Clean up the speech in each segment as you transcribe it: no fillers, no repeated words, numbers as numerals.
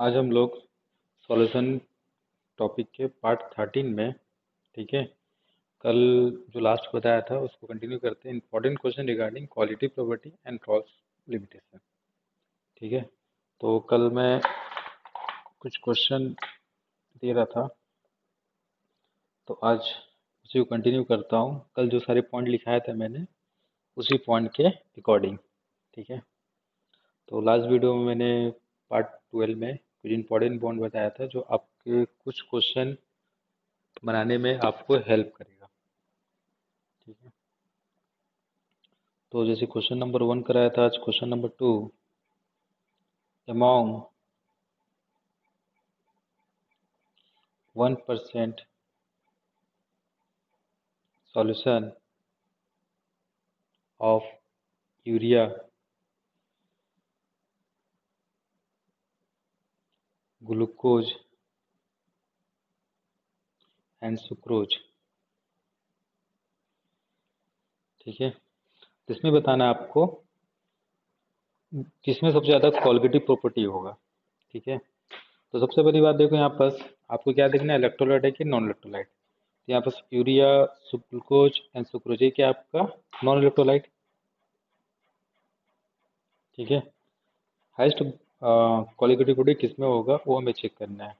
आज हम लोग सॉल्यूशन टॉपिक के पार्ट 13 में, ठीक है, कल जो लास्ट बताया था उसको कंटिन्यू करते हैं। Important question regarding quality property and cross limitation, ठीक है। तो कल मैं कुछ क्वेश्चन दे रहा था, तो आज उसी को कंटिन्यू करता हूँ। कल जो सारे पॉइंट लिखाए थे मैंने उसी पॉइंट के अकॉर्डिंग, ठीक है। तो लास्ट वीडियो में मैंने पार्ट 12 में कुछ इंपॉर्टेंट पॉइंट बताया था जो आपके कुछ क्वेश्चन बनाने में आपको हेल्प करेगा, ठीक है। तो जैसे क्वेश्चन नंबर 1 कराया था, आज question number 2, among 1% solution of urea glucose and sucrose, ठीक है। तो इसमें बताना है आपको किसमें सबसे ज़्यादा क्वालिटेटिव प्रॉपर्टी होगा, ठीक है। तो सबसे पहली बात देखो, यहाँ पर आपको क्या देखना है, इलेक्ट्रोलाइट है कि नॉन इलेक्ट्रोलाइट। तो यहाँ पर यूरिया ग्लूकोज एंड सुक्रोज, ये क्या आपका नॉन इलेक्ट्रोलाइट, ठीक है। हाइस्ट क्वालिटेटिव प्रॉपर्टी किसमें होगा वो हमें चेक करना है।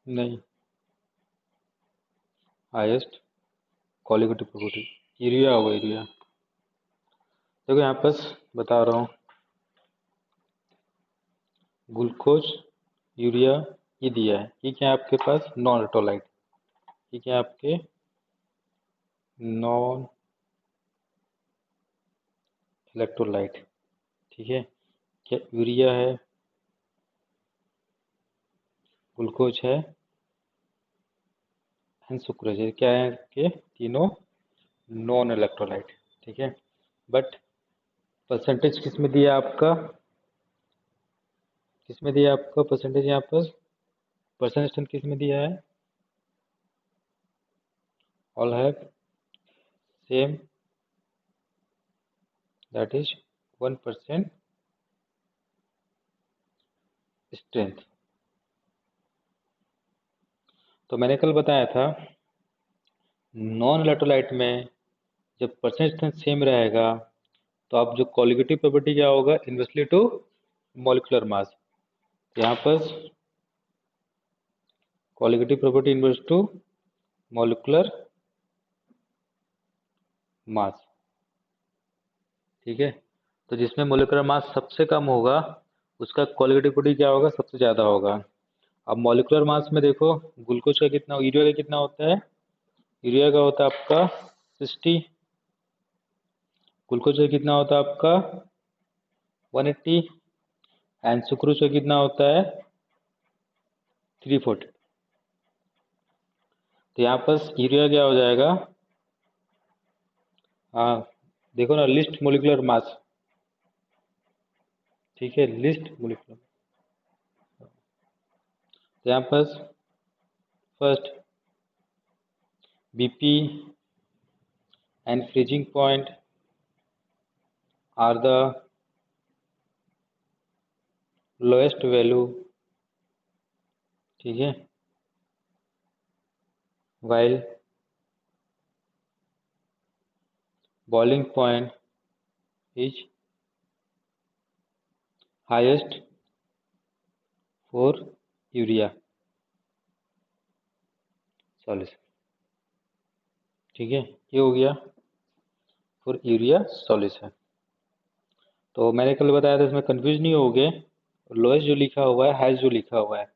नहीं, हाईएस्ट क्वालिटेटिव प्रॉपर्टी यूरिया होगा, यूरिया। देखो यहाँ पर बता रहा हूँ, ग्लूकोज यूरिया ये दिया है, ये क्या है आपके पास नॉन इलेक्ट्रोलाइट, ये क्या है आपके नॉन इलेक्ट्रोलाइट, ठीक है। क्या यूरिया है, ग्लूकोज है एंड सुक्रोज है, क्या है कि तीनों नॉन इलेक्ट्रोलाइट, ठीक है। बट परसेंटेज किस में दिया आपका, किस में दिया आपका परसेंटेज, यहाँ पर परसेंटेज किस में दिया है, all have same, that is 1% strength. तो मैंने कल बताया था नॉन इलेक्ट्रोलाइट में जब परसेंटेज सेम रहेगा तो आप जो क्वालिटेटिव प्रॉपर्टी क्या होगा, इन्वर्सली टू मॉलिक्यूलर मास। यहाँ पर qualitative property inverse to molecular mass, ठीक है। तो जिसमें मॉलिक्यूलर मास सबसे कम होगा उसका क्वालिटेटिव प्रॉपर्टी क्या होगा, सबसे ज़्यादा होगा। अब मॉलिक्यूलर मास में देखो, ग्लूकोज का कितना, यूरिया का कितना होता है, यूरिया का होता है आपका 60, ग्लूकोज का कितना होता है आपका 180 एंड सुक्रोज का कितना होता है 340। तो यहाँ पर यूरिया क्या हो जाएगा, हाँ देखो ना, लिस्ट मोलिकुलर मास, ठीक है, लिस्ट मोलिकुलर। तो यहाँ पर first BP and freezing point are the lowest value, ठीक है, while boiling point is highest for urea solution, ठीक है। ये हो गया फॉर यूरिया सॉल्यूशन। तो मैंने कल बताया था, इसमें कंफ्यूज नहीं हो गए, लोएस्ट जो लिखा हुआ है हाईएस्ट जो लिखा हुआ है,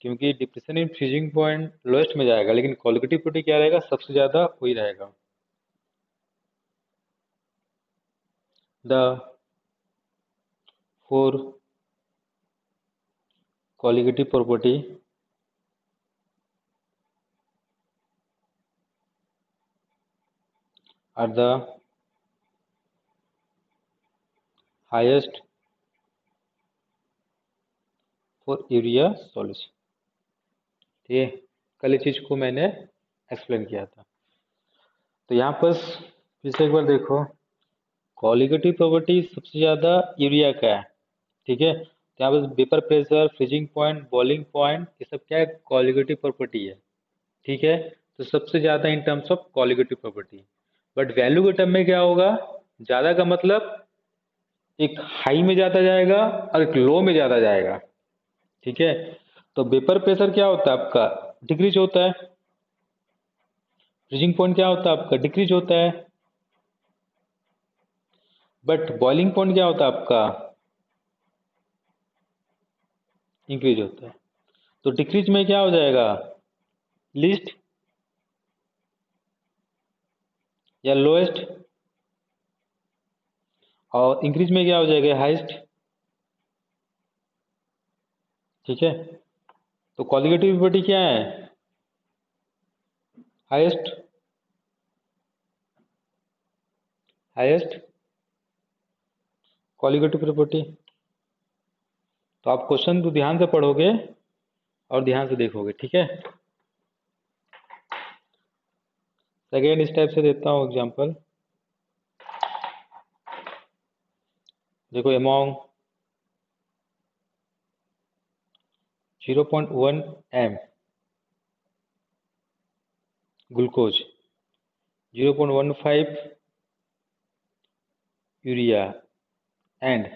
क्योंकि depression in freezing point lowest में जाएगा लेकिन क्वालिटेटिव प्रॉपर्टी क्या रहेगा, सबसे ज़्यादा वही रहेगा। The four qualitative property are the highest for urea solution, ठीक है। कल इस चीज को मैंने एक्सप्लेन किया था। तो यहाँ पर फिर से एक बार देखो, कॉलिगेटिव प्रॉपर्टी सबसे ज़्यादा यूरिया का है, ठीक है। तो यहाँ पर vapour pressure, freezing point, boiling point, ये सब क्या है, कॉलिगेटिव प्रॉपर्टी है, ठीक है। तो सबसे ज़्यादा in terms of colligative property. But value के टर्म में क्या होगा, ज़्यादा का मतलब एक हाई में ज़्यादा जाएगा और एक लो में ज़्यादा जाएगा, ठीक है। तो वेपर प्रेशर क्या होता है आपका, डिक्रीज होता है। फ्रीजिंग पॉइंट क्या होता है आपका, डिक्रीज होता है। बट बॉइलिंग पॉइंट क्या होता है आपका, इंक्रीज होता है। तो डिक्रीज में क्या हो जाएगा, लीस्ट या लोएस्ट, और इंक्रीज में क्या हो जाएगा, हाईएस्ट, ठीक है। तो कॉलिगेटिव प्रॉपर्टी क्या है, हाईएस्ट, हाईएस्ट कॉलिगेटिव प्रॉपर्टी। तो आप क्वेश्चन तो ध्यान से पढ़ोगे और ध्यान से देखोगे, ठीक है। सेकेंड इस टाइप से देता हूँ एग्जांपल। देखो among 0.1 m glucose, 0.15 urea and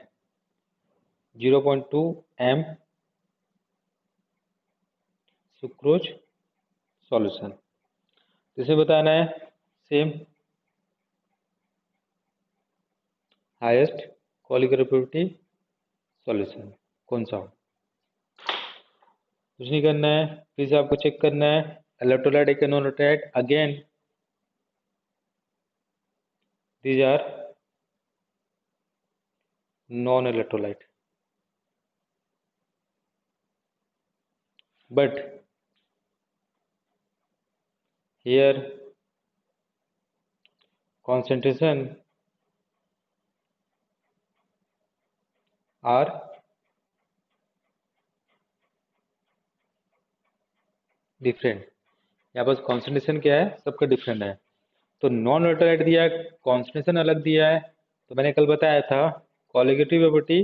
0.2 m sucrose solution. इसे बताना है same highest colligative property solution कौन सा हो। कुछ नहीं करना है, फिर से आपको चेक करना है इलेक्ट्रोलाइट एक non electrolyte, again these are non electrolyte, but here concentration are different। यहाँ पर कॉन्सेंट्रेशन क्या है, सबका डिफरेंट है। तो नॉन इलेक्ट्रोलाइट दिया है, कॉन्सेंट्रेशन अलग दिया है। तो मैंने कल बताया था colligative property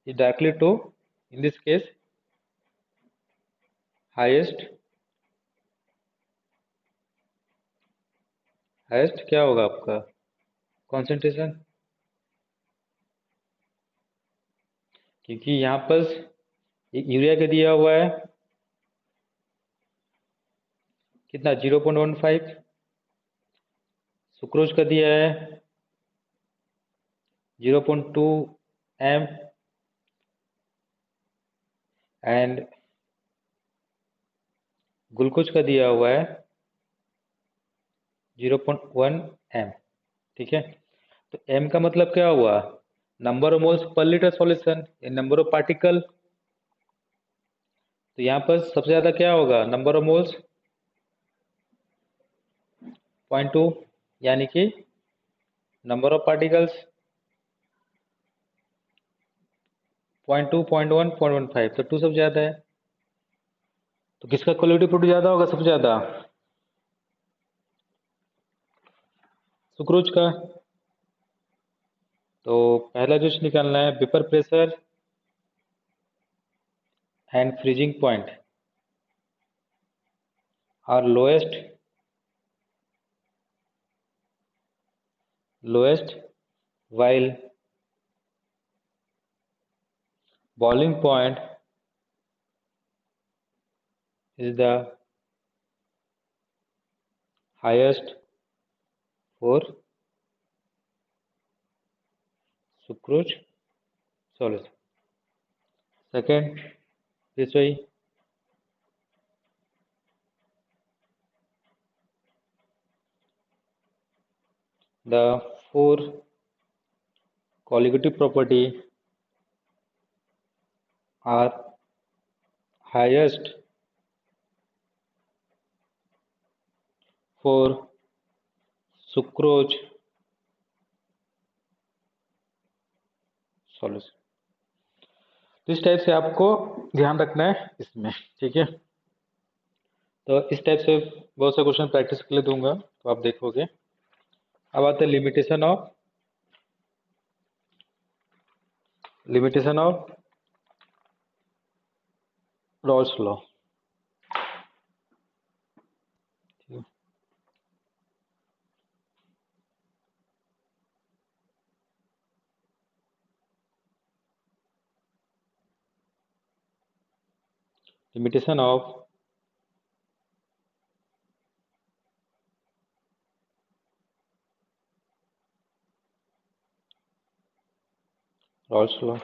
is directly to, in this case highest, highest क्या होगा आपका, कॉन्सेंट्रेशन, क्योंकि यहाँ पर यूरिया का दिया हुआ है कितना, 0.15, सुक्रोज का दिया है 0.2 m एंड ग्लूकोज का दिया हुआ है 0.1 m, ठीक है। तो m का मतलब क्या हुआ, number of moles per litre solution, number of particle. तो यहाँ पर सबसे ज्यादा क्या होगा, नंबर ऑफ मोल्स 0.2, यानी कि नंबर ऑफ पार्टिकल्स 0.2, 0.1, 0.15, तो 2 सबसे ज्यादा है। तो किसका क्वालिटी प्रोडक्ट ज्यादा होगा, सबसे ज्यादा सुक्रोज का। तो पहला जो निकालना है, vapour pressure and freezing point are lowest, lowest while boiling point is the highest for sucrose solution। Second, this way the four colligative property are highest for sucrose solution। तो इस टाइप से आपको ध्यान रखना है इसमें, ठीक है। तो इस टाइप से बहुत से क्वेश्चन प्रैक्टिस के लिए दूंगा, तो आप देखोगे। अब आते हैं limitation of limitation of Rawls law. Limitation of Rawls law.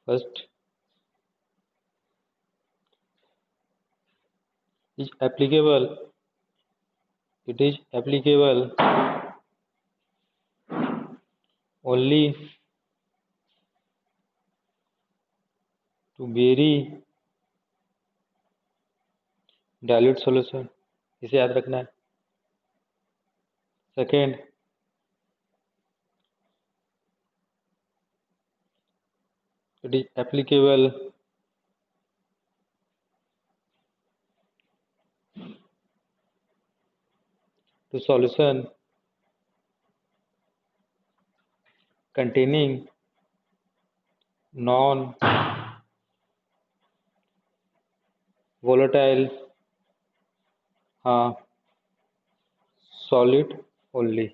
First, is applicable it is applicable only to very dilute solution। इसे याद रखना है। Second, it is applicable to solution containing non volatile solid only।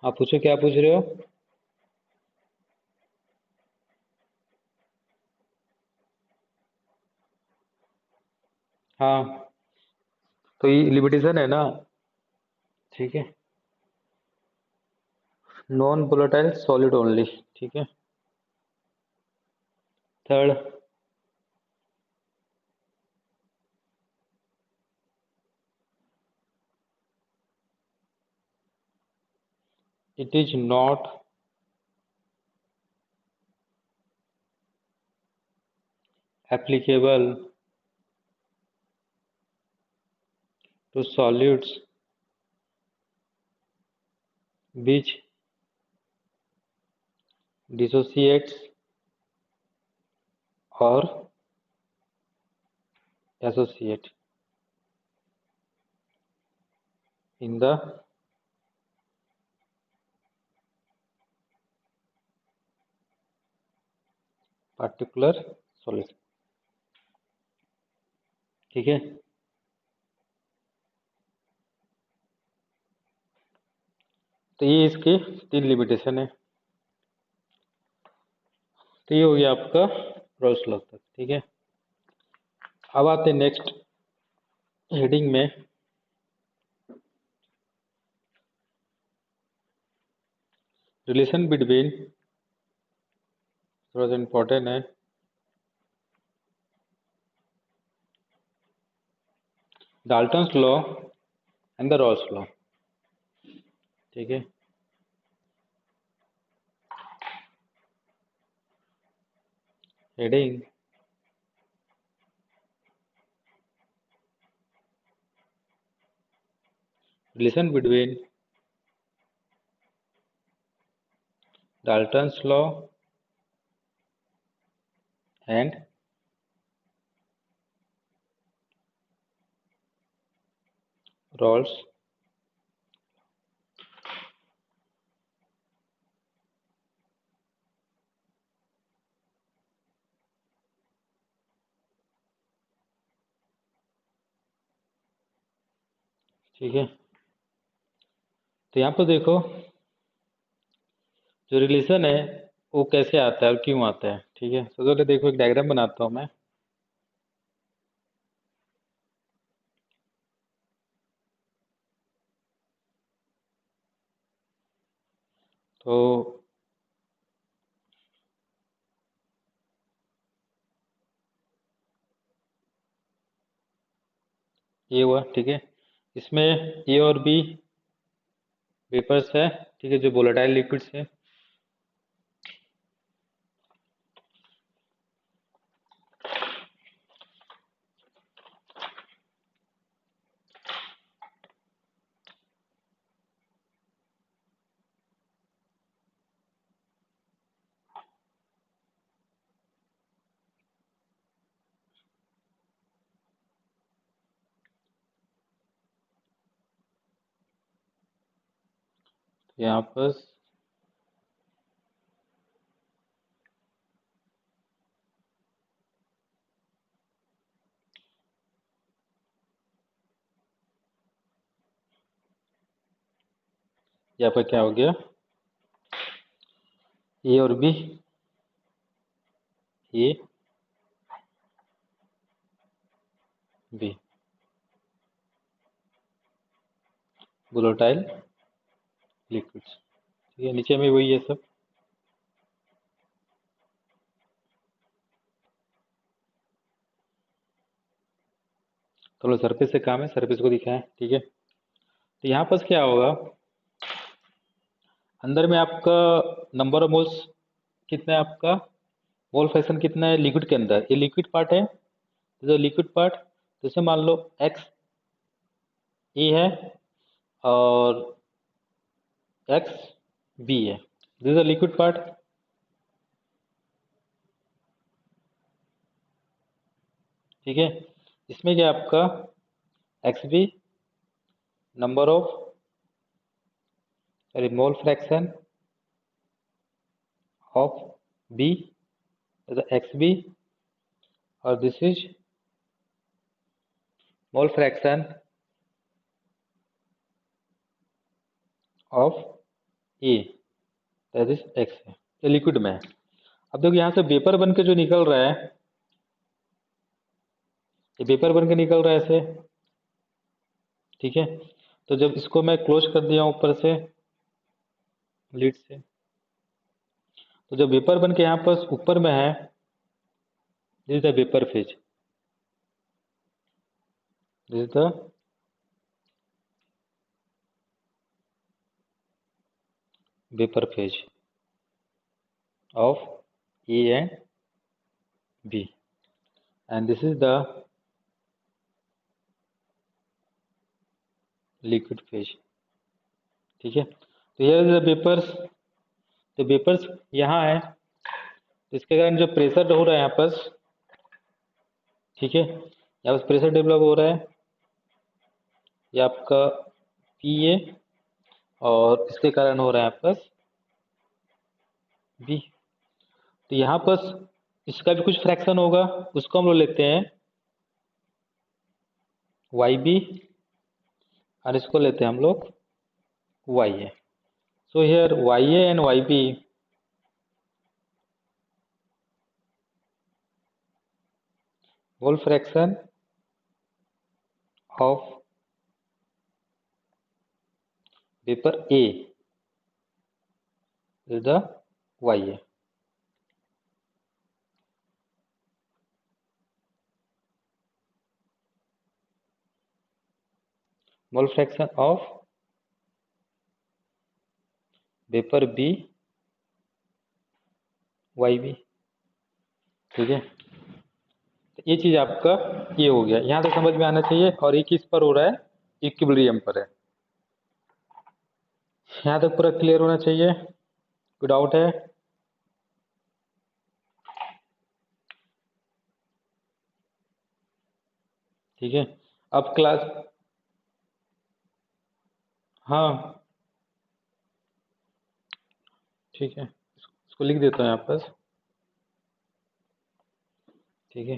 आप पूछो क्या पूछ रहे हो। हाँ, तो ये लिमिटेशन है ना, ठीक है। नॉन वोलेटाइल सॉलिड ओनली, ठीक है। Third, it is not applicable to solids which dissociates or associate in the particular solution, ठीक है। तो ये इसके 3 लिमिटेशन है। तो ये हो गया आपका रॉल्स लॉ तक, ठीक है। अब आते हैं नेक्स्ट हेडिंग में, रिलेशन बिटवीन, थोड़ा सा इम्पोर्टेंट है, Dalton's law and the Raoult's law, ठीक है। Heading, relation between Dalton's law and Raoult's, ठीक है। तो यहाँ पर देखो जो रिलेशन है वो कैसे आता है और क्यों आता है, ठीक है। सबसे पहले देखो एक डायग्राम बनाता हूँ मैं। तो ये हुआ, ठीक है। इसमें ए और बी वेपर्स है, ठीक है, जो वोलेटाइल लिक्विड्स है। यहाँ पर यहाँ पर क्या हो गया, ए और B, A B, volatile liquids. ठीक है, नीचे में वही है सब। चलो सरफेस से काम है, सरफेस को दिखाएं। ठीक है, तो यहाँ पर क्या होगा, अंदर में आपका नंबर ऑफ मोल्स कितना है, आपका मोल फ्रैक्शन कितना है लिक्विड के अंदर, ये लिक्विड पार्ट है, जो लिक्विड पार्ट, जैसे मान लो एक्स ए है और एक्स बी है, दिस इज लिक्विड पार्ट। ठीक है, इसमें क्या आपका X B number of sorry mole fraction of B, X B, और this is mole fraction of A, that is X है, ये लिक्विड में है। अब देखो यहाँ से वेपर बन के जो निकल रहा है, ये वेपर बन के निकल रहा है ऐसे। ठीक है, तो जब इसको मैं क्लोज कर दिया ऊपर से लीड से, तो जब वेपर बन के यहाँ पर ऊपर में है, this is the vapour phase, this is the vapour phase of A and B, and this is the liquid phase। ठीक है, तो here is the vapors, तो वेपर्स यहाँ है, तो इसके कारण जो प्रेशर हो रहा है यहाँ पर, ठीक है, यहाँ पर प्रेशर डेवलप हो रहा है, ये आपका पी ए, और इसके कारण हो रहा है यहाँ पर बी। तो यहाँ पर इसका भी कुछ फ्रैक्शन होगा, उसको हम लोग लेते हैं वाई बी, और इसको लेते हैं हम लोग Y A. So here Y A and Y B mole fraction of vapour A is the Y A. Mole fraction of vapour B Y B. ठीक है, तो ये चीज आपका ये हो गया, यहाँ तक समझ में आना चाहिए। और ये किस पर हो रहा है, इक्विलिब्रियम पर है, यहाँ तक पूरा क्लियर होना चाहिए। कोई डाउट है? ठीक है, अब क्लास, हाँ ठीक है, इसको लिख देता हूँ यहाँ पर। ठीक है,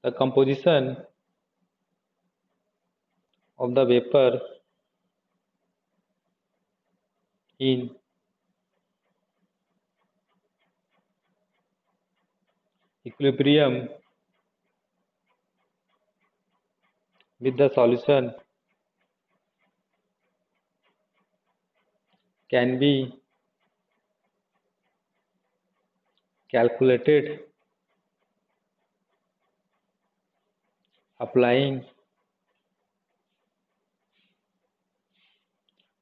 the composition of the vapour in equilibrium with the solution can be calculated applying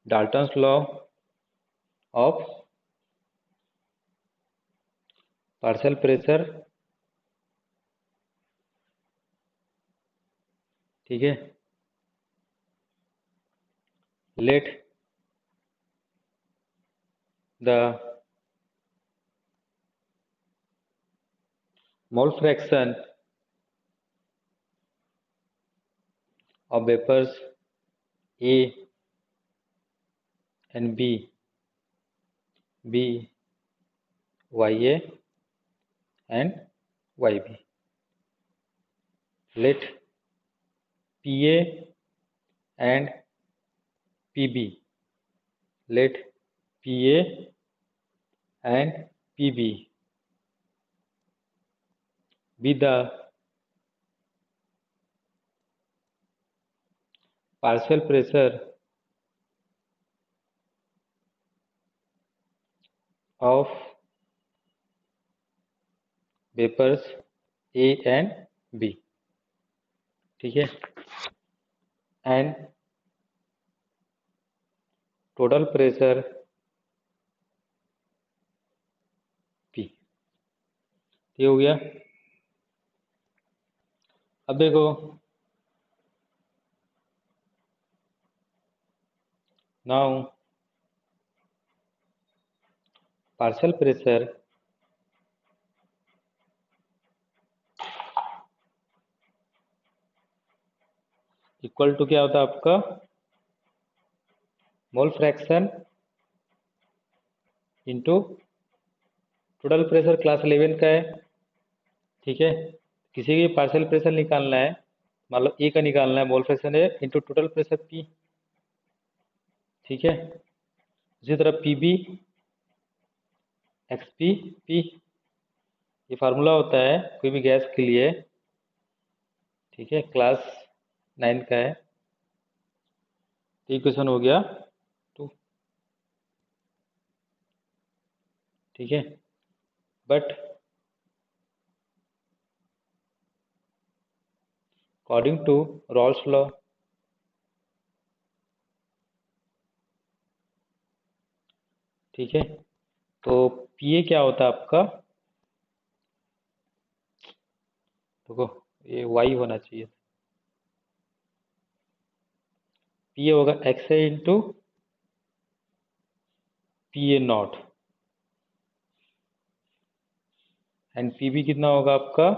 Dalton's law of partial pressure। ठीक है, let the mole fraction of vapors A and B, Ya and Yb. Let Pa and Pb, let Pa and Pb be the partial pressure of vapors A and B, ठीक है, and total pressure P। ये हो गया। अब देखो now partial pressure equal to क्या होता है आपका mole fraction into total pressure class 11 का है, ठीक है। किसी भी पार्शियल प्रेशर निकालना है, मतलब ए का निकालना है, मोल फ्रैक्शन है इंटू टोटल प्रेशर पी, ठीक है। उसी तरह P B X P P, ये फार्मूला होता है कोई भी गैस के लिए, ठीक है, क्लास 9 का है। तो इक्वेशन हो गया 2, ठीक है। But according to Raoult's law, ठीक है, तो पी ए क्या होता है आपका, देखो ये वाई होना चाहिए, पी ए होगा X A into P A not, and P B कितना होगा आपका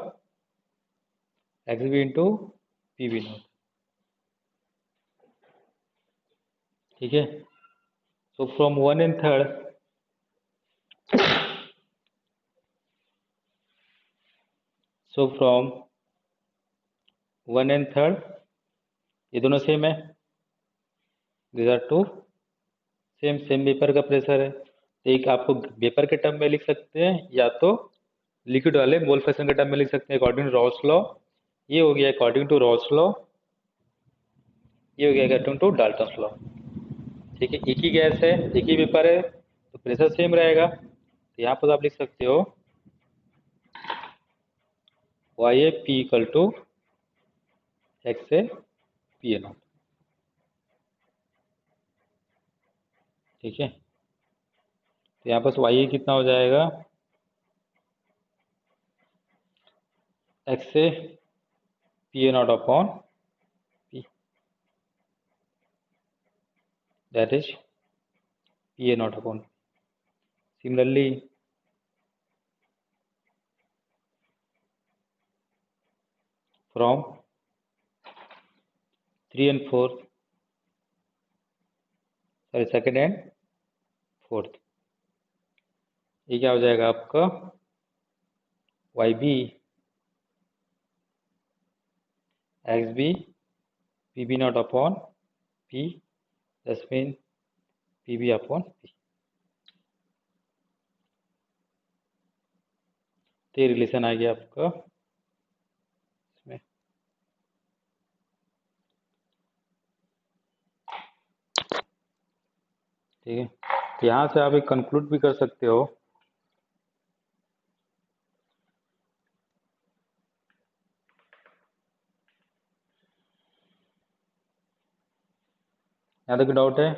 X B into P B not, ठीक है। So from 1 and 3rd, so from 1 and 3rd ये दोनों सेम है, these are two same same vapour का प्रेशर है। तो एक आपको वेपर के टर्म में लिख सकते हैं या तो लिक्विड वाले मोल फ्रैक्शन के टर्म में लिख सकते हैं अकॉर्डिंग टू रॉल्स लॉ। ये हो गया अकॉर्डिंग टू रॉल्स लॉ, ये हो गया अकॉर्डिंग टू डाल्टन्स लॉ, ठीक है। एक ही गैस है, एक ही वेपर है, तो प्रेशर सेम रहेगा। तो यहाँ पर आप लिख सकते हो Y A P equal to X A P A not, ठीक है। तो यहाँ पर वाई ए कितना हो जाएगा X A P A naught upon P, that is P A naught upon. Similarly from 3 and 4, sorry 2nd and 4th, ये क्या हो जाएगा आपका Y B X B P B naught upon P, this mean P B upon P. तो ये relation आ गया आपका इसमें, ठीक है। तो यहाँ से आप एक कंक्लूड भी कर सकते हो, यहाँ तक डाउट है?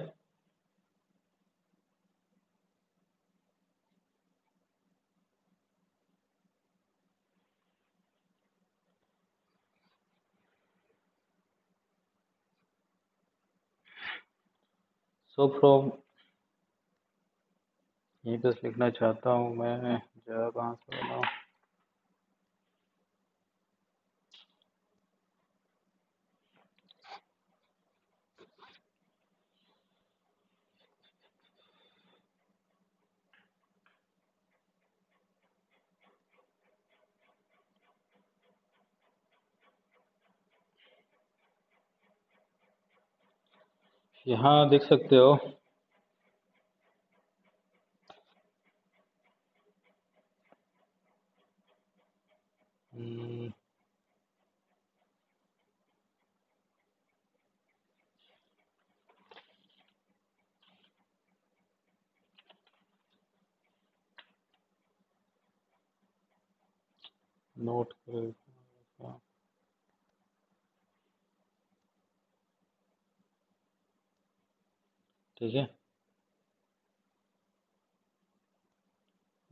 सो फ्रॉम, यहीं बस लिखना चाहता हूँ मैं, जगह कहाँ से बनाऊँ, यहाँ देख सकते हो नोट करो, ठीक है।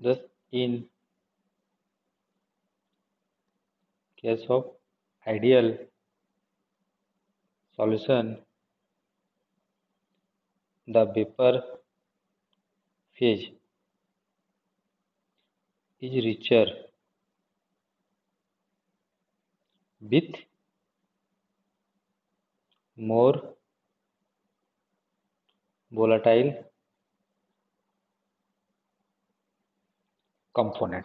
Thus, in case of ideal solution, the vapor phase is richer with more volatile component,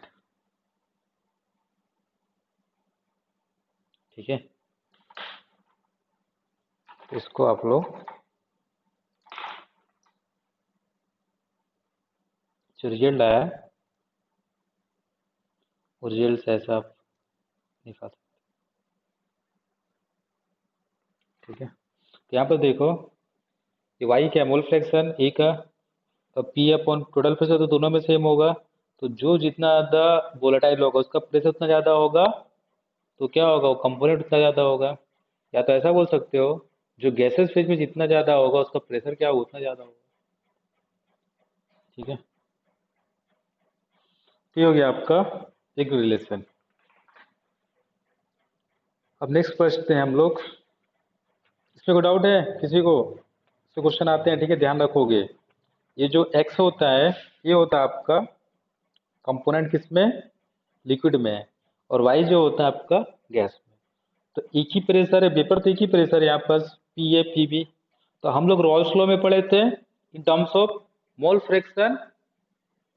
ठीक है। इसको आप लोग जो रिजल्ट आया वो रिजल्ट से ऐसा आप निकाल सकते, ठीक है। तो यहाँ पर देखो ये वाई क्या मोल फ्रैक्शन ए का, तो पी अपॉन टोटल प्रेशर तो दोनों में सेम होगा, तो जो जितना ज़्यादा वोलेटाइल होगा उसका प्रेशर उतना ज़्यादा होगा, तो क्या होगा वो कंपोनेंट उतना ज़्यादा होगा। या तो ऐसा बोल सकते हो जो गैसेस फेज में जितना ज़्यादा होगा उसका प्रेशर क्या होगा उतना ज़्यादा होगा, ठीक है। तो ये हो गया आपका एक रिलेशन। अब नेक्स्ट पढ़ते हैं हम लोग। इसमें कोई डाउट है किसी को? इसमें क्वेश्चन आते हैं, ठीक है, ध्यान रखोगे। ये जो एक्स होता है ये होता है आपका कंपोनेंट किसमें, लिक्विड में, और वाई जो होता है आपका गैस में। तो एक ही प्रेशर है, वेपर तो एक ही प्रेशर है यहाँ पर, पी ए पी बी। तो हम लोग रॉल्स लॉ में पढ़े थे in terms of mole fraction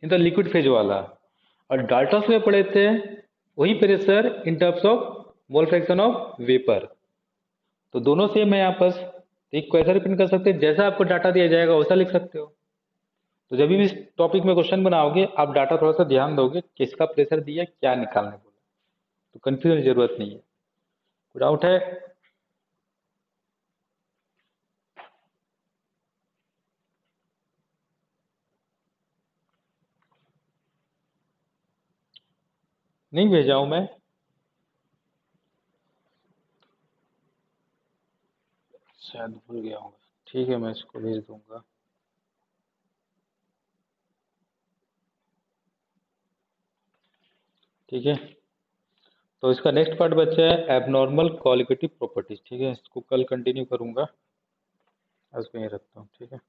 in the liquid phase वाला, और डाल्टन्स में पढ़े थे वही pressure in terms of mole fraction of vapour. तो दोनों सेम है यहाँ पर, तो एक को ऐसा रिप्रेजेंट कर सकते हैं, जैसा आपको डाटा दिया जाएगा वैसा लिख सकते हो। तो जब भी इस टॉपिक में क्वेश्चन बनाओगे आप डाटा थोड़ा सा ध्यान दोगे, किसका प्रेशर दिया क्या निकालने बोला, तो कंफ्यूजन की जरूरत नहीं है। कोई डाउट है? नहीं भेजा हूं मैं, शायद भूल गया हूँ। ठीक है मैं इसको भेज दूंगा। ठीक है, तो इसका नेक्स्ट पार्ट बचा है एबनॉर्मल क्वालिटेटिव प्रॉपर्टीज, ठीक है, इसको कल कंटिन्यू करूंगा। आज मैं ये रखता हूँ, ठीक है।